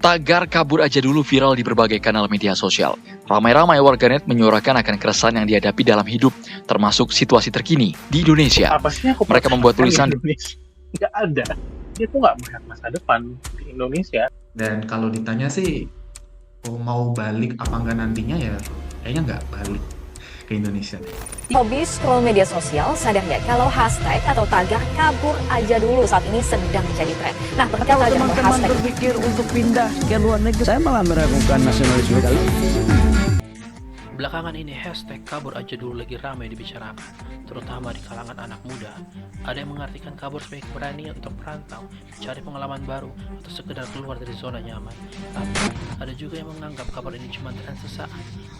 Tagar kabur aja dulu viral di berbagai kanal media sosial. Ramai-ramai warganet menyuarakan akan keresahan yang dihadapi dalam hidup, termasuk situasi terkini di Indonesia. Apa sih aku Mereka membuat tulisan di Indonesia? Nggak ada. Dia tuh nggak melihat masa depan di Indonesia. Dan kalau ditanya sih, mau balik apa enggak nantinya ya, kayaknya nggak balik ke Indonesia. Hobi scroll media sosial, sadar nggak kalau hashtag atau tagar kabur aja dulu saat ini sedang menjadi tren. Nah, Kalau teman-teman berpikir untuk pindah ke luar negeri, saya malah meragukan nasionalisme kalian. Belakangan ini hashtag kabur aja dulu lagi ramai dibicarakan, terutama di kalangan anak muda. Ada yang mengartikan kabur sebagai keberanian untuk merantau, mencari pengalaman baru, atau sekedar keluar dari zona nyaman. Tapi ada juga yang menganggap kabur ini cuma tren sesaat,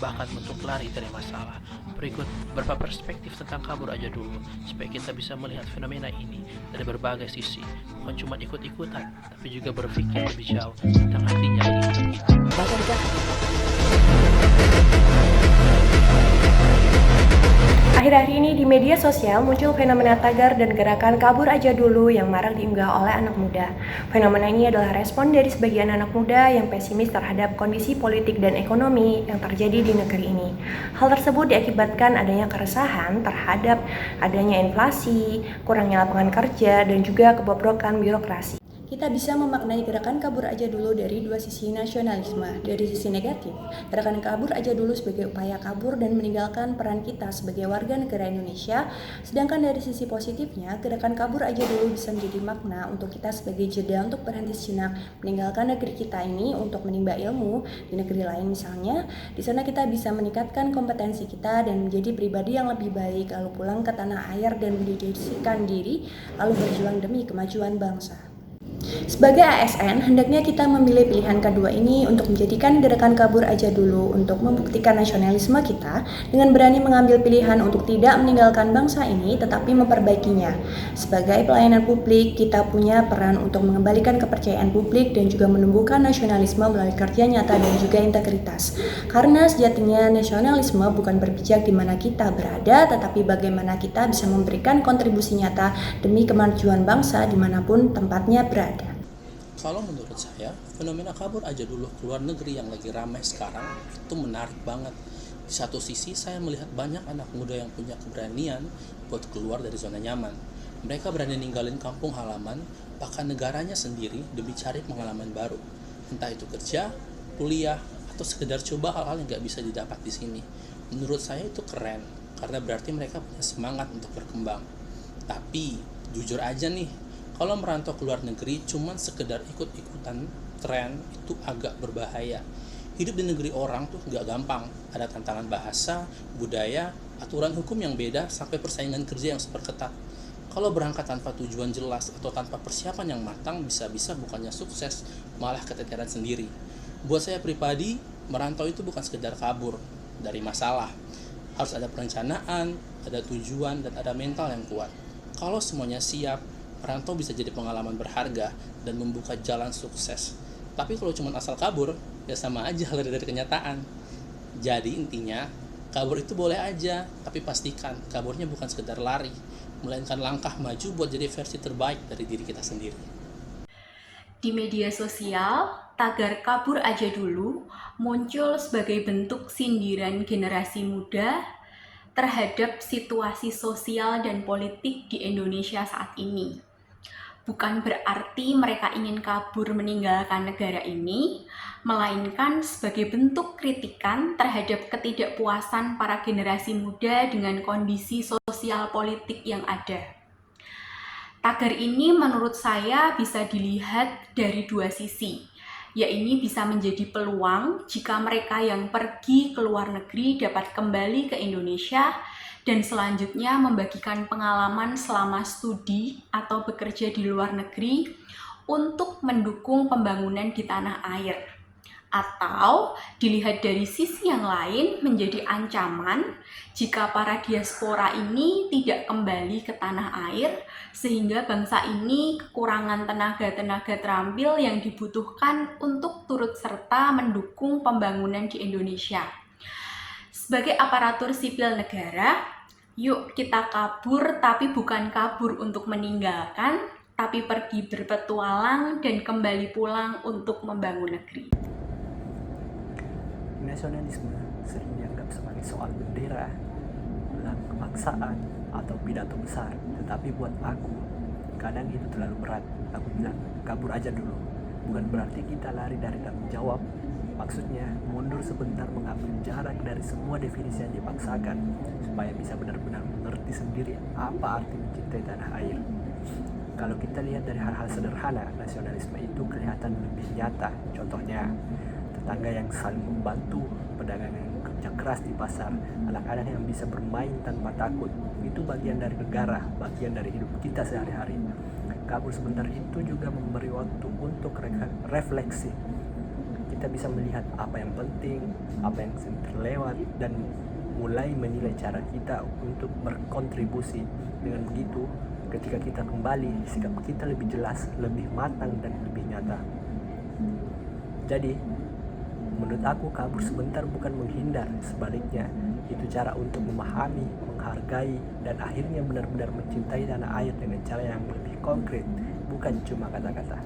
bahkan untuk lari dari masalah. Berikut beberapa perspektif tentang kabur aja dulu, supaya kita bisa melihat fenomena ini dari berbagai sisi, bukan cuma ikut-ikutan, tapi juga berpikir lebih jauh tentang artinya ini. Akhir-akhir ini di media sosial muncul fenomena tagar dan gerakan kabur aja dulu yang marak diunggah oleh anak muda. Fenomena ini adalah respon dari sebagian anak muda yang pesimis terhadap kondisi politik dan ekonomi yang terjadi di negeri ini. Hal tersebut diakibatkan adanya keresahan terhadap adanya inflasi, kurangnya lapangan kerja, dan juga kebobrokan birokrasi. Kita bisa memaknai gerakan kabur aja dulu dari dua sisi nasionalisme. Dari sisi negatif, gerakan kabur aja dulu sebagai upaya kabur dan meninggalkan peran kita sebagai warga negara Indonesia. Sedangkan dari sisi positifnya, gerakan kabur aja dulu bisa menjadi makna untuk kita sebagai jeda untuk berhenti sejenak meninggalkan negeri kita ini untuk menimba ilmu di negeri lain misalnya. Di sana kita bisa meningkatkan kompetensi kita dan menjadi pribadi yang lebih baik, lalu pulang ke tanah air dan mendedikasikan diri, lalu berjuang demi kemajuan bangsa. Sebagai ASN, hendaknya kita memilih pilihan kedua ini untuk menjadikan gerakan kabur aja dulu untuk membuktikan nasionalisme kita dengan berani mengambil pilihan untuk tidak meninggalkan bangsa ini tetapi memperbaikinya. Sebagai pelayanan publik, kita punya peran untuk mengembalikan kepercayaan publik dan juga menumbuhkan nasionalisme melalui kerja nyata dan juga integritas. Karena sejatinya nasionalisme bukan berpijak di mana kita berada, tetapi bagaimana kita bisa memberikan kontribusi nyata demi kemajuan bangsa dimanapun tempatnya berada. Kalau menurut saya, fenomena kabur aja dulu ke luar negeri yang lagi ramai sekarang itu menarik banget. Di satu sisi, saya melihat banyak anak muda yang punya keberanian buat keluar dari zona nyaman. Mereka berani ninggalin kampung halaman, bahkan negaranya sendiri demi cari pengalaman baru. Entah itu kerja, kuliah, atau sekedar coba hal-hal yang gak bisa didapat di sini. Menurut saya itu keren, karena berarti mereka punya semangat untuk berkembang. Tapi, jujur aja nih, kalau merantau ke luar negeri cuman sekedar ikut-ikutan tren itu agak berbahaya. Hidup di negeri orang tuh gak gampang. Ada tantangan bahasa, budaya, aturan hukum yang beda, sampai persaingan kerja yang super ketat. Kalau berangkat tanpa tujuan jelas atau tanpa persiapan yang matang, bisa-bisa bukannya sukses, malah keteteran sendiri. Buat saya pribadi, merantau itu bukan sekedar kabur dari masalah. Harus ada perencanaan, ada tujuan, dan ada mental yang kuat. Kalau semuanya siap, merantau bisa jadi pengalaman berharga dan membuka jalan sukses. Tapi kalau cuma asal kabur, ya sama aja lari dari kenyataan. Jadi intinya, kabur itu boleh aja, tapi pastikan kaburnya bukan sekedar lari, melainkan langkah maju buat jadi versi terbaik dari diri kita sendiri. Di media sosial, tagar kabur aja dulu muncul sebagai bentuk sindiran generasi muda terhadap situasi sosial dan politik di Indonesia saat ini. Bukan berarti mereka ingin kabur meninggalkan negara ini, melainkan sebagai bentuk kritikan terhadap ketidakpuasan para generasi muda dengan kondisi sosial politik yang ada. Tagar ini menurut saya bisa dilihat dari dua sisi. Ya, ini bisa menjadi peluang jika mereka yang pergi ke luar negeri dapat kembali ke Indonesia dan selanjutnya membagikan pengalaman selama studi atau bekerja di luar negeri untuk mendukung pembangunan di tanah air. Atau dilihat dari sisi yang lain menjadi ancaman jika para diaspora ini tidak kembali ke tanah air sehingga bangsa ini kekurangan tenaga-tenaga terampil yang dibutuhkan untuk turut serta mendukung pembangunan di Indonesia. Sebagai aparatur sipil negara, yuk kita kabur tapi bukan kabur untuk meninggalkan, tapi pergi berpetualang dan kembali pulang untuk membangun negeri. Nasionalisme sering dianggap sebagai soal bendera, gelar kebangsaan, atau pidato besar. Tetapi buat aku, kadang itu terlalu berat. Aku bilang, kabur aja dulu. Bukan berarti kita lari dari tanggung jawab. Maksudnya, mundur sebentar, mengambil jarak dari semua definisi yang dipaksakan, supaya bisa benar-benar mengerti sendiri apa arti mencintai tanah air. Kalau kita lihat dari hal-hal sederhana, nasionalisme itu kelihatan lebih nyata. Contohnya, tetangga yang saling membantu, pedagang yang kerja keras di pasar, anak-anak yang bisa bermain tanpa takut. Itu bagian dari negara, bagian dari hidup kita sehari-hari. Kabur sebentar itu juga memberi waktu untuk refleksi. Kita bisa melihat apa yang penting, apa yang terlewat, dan mulai menilai cara kita untuk berkontribusi. Dengan begitu, ketika kita kembali, sikap kita lebih jelas, lebih matang, dan lebih nyata. Jadi, menurut aku kabur sebentar bukan menghindar, sebaliknya itu cara untuk memahami, menghargai, dan akhirnya benar-benar mencintai tanah air dengan cara yang lebih konkret, bukan cuma kata-kata.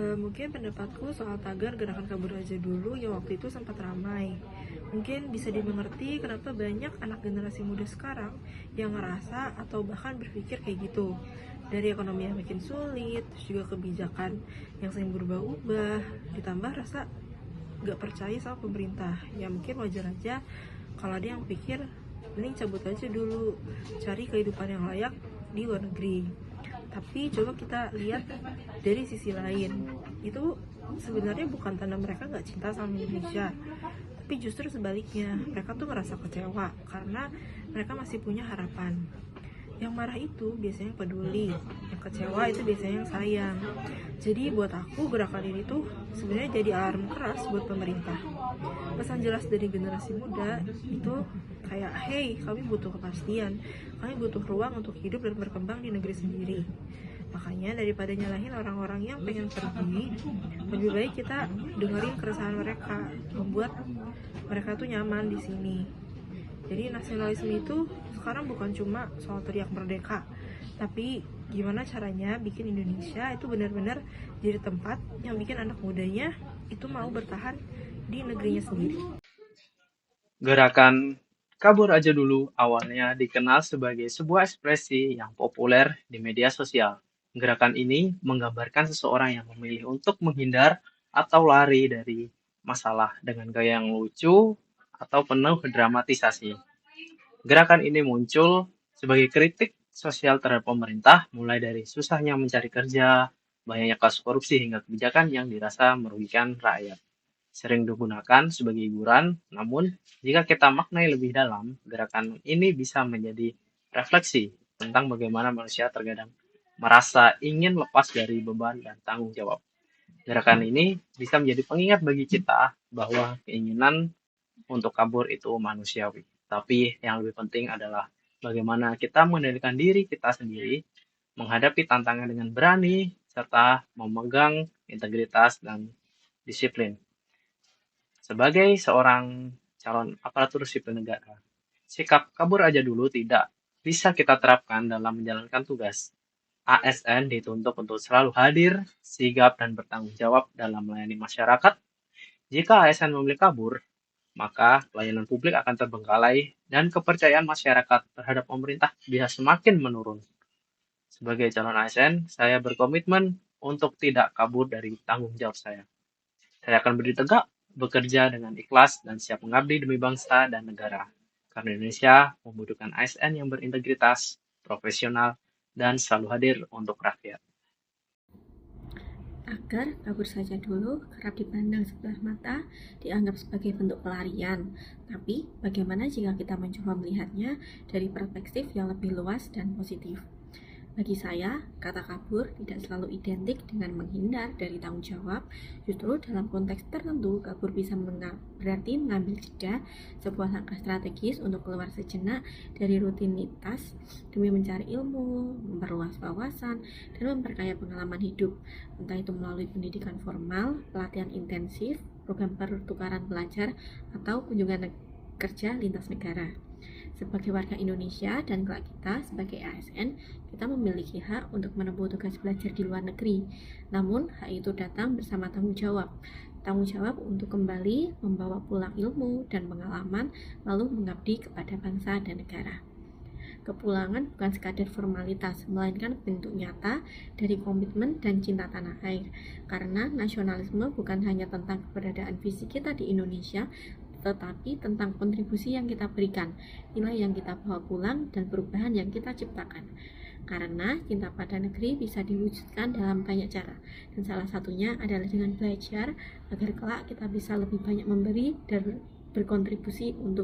Mungkin pendapatku soal tagar gerakan kabur aja dulu yang waktu itu sempat ramai. Mungkin bisa dimengerti kenapa banyak anak generasi muda sekarang yang ngerasa atau bahkan berpikir kayak gitu. Dari ekonomi yang makin sulit, terus juga kebijakan yang sering berubah-ubah, ditambah rasa gak percaya sama pemerintah. Ya mungkin wajar aja kalau ada yang pikir mending cabut aja dulu, cari kehidupan yang layak di luar negeri. Tapi coba kita lihat dari sisi lain, itu sebenarnya bukan tanda mereka gak cinta sama Indonesia, tapi justru sebaliknya, mereka tuh ngerasa kecewa karena mereka masih punya harapan. Yang marah itu biasanya yang peduli, yang kecewa itu biasanya yang sayang. Jadi buat aku gerakan ini tuh sebenarnya jadi alarm keras buat pemerintah. Pesan jelas dari generasi muda itu kayak, hey, kami butuh kepastian, kami butuh ruang untuk hidup dan berkembang di negeri sendiri. Makanya daripada nyalahin orang-orang yang pengen pergi, lebih baik kita dengerin keresahan mereka, membuat mereka tuh nyaman di sini. Jadi nasionalisme itu sekarang bukan cuma soal teriak merdeka, tapi gimana caranya bikin Indonesia itu benar-benar jadi tempat yang bikin anak mudanya itu mau bertahan di negerinya sendiri. Gerakan kabur aja dulu awalnya dikenal sebagai sebuah ekspresi yang populer di media sosial. Gerakan ini menggambarkan seseorang yang memilih untuk menghindar atau lari dari masalah dengan gaya yang lucu atau penuh dramatisasi. Gerakan ini muncul sebagai kritik sosial terhadap pemerintah, mulai dari susahnya mencari kerja, banyaknya kasus korupsi, hingga kebijakan yang dirasa merugikan rakyat. Sering digunakan sebagai hiburan, namun jika kita maknai lebih dalam, gerakan ini bisa menjadi refleksi tentang bagaimana manusia terkadang merasa ingin lepas dari beban dan tanggung jawab. Gerakan ini bisa menjadi pengingat bagi kita bahwa keinginan untuk kabur itu manusiawi. Tapi yang lebih penting adalah bagaimana kita mengendalikan diri kita sendiri, menghadapi tantangan dengan berani, serta memegang integritas dan disiplin. Sebagai seorang calon aparatur sipil negara, sikap kabur aja dulu tidak bisa kita terapkan dalam menjalankan tugas. ASN dituntut untuk selalu hadir, sigap, dan bertanggung jawab dalam melayani masyarakat. Jika ASN memilih kabur, maka pelayanan publik akan terbengkalai dan kepercayaan masyarakat terhadap pemerintah bisa semakin menurun. Sebagai calon ASN, saya berkomitmen untuk tidak kabur dari tanggung jawab saya. Saya akan berdiri tegak, bekerja dengan ikhlas, dan siap mengabdi demi bangsa dan negara. Karena Indonesia membutuhkan ASN yang berintegritas, profesional, dan selalu hadir untuk rakyat. Agar kabur saja dulu kerap dipandang sebelah mata, dianggap sebagai bentuk pelarian. Tapi bagaimana jika kita mencoba melihatnya dari perspektif yang lebih luas dan positif? Bagi saya, kata kabur tidak selalu identik dengan menghindar dari tanggung jawab. Justru dalam konteks tertentu, kabur bisa berarti mengambil jeda, sebuah langkah strategis untuk keluar sejenak dari rutinitas demi mencari ilmu, memperluas wawasan, dan memperkaya pengalaman hidup. Entah itu melalui pendidikan formal, pelatihan intensif, program pertukaran pelajar, atau kunjungan kerja lintas negara. Sebagai warga Indonesia dan kelak kita sebagai ASN, kita memiliki hak untuk menempuh tugas belajar di luar negeri. Namun, hak itu datang bersama tanggung jawab. Tanggung jawab untuk kembali membawa pulang ilmu dan pengalaman, lalu mengabdi kepada bangsa dan negara. Kepulangan bukan sekadar formalitas, melainkan bentuk nyata dari komitmen dan cinta tanah air. Karena nasionalisme bukan hanya tentang keberadaan fisik kita di Indonesia, tetapi tentang kontribusi yang kita berikan, nilai yang kita bawa pulang, dan perubahan yang kita ciptakan. Karena cinta pada negeri bisa diwujudkan dalam banyak cara, dan salah satunya adalah dengan belajar agar kelak kita bisa lebih banyak memberi dan berkontribusi untuk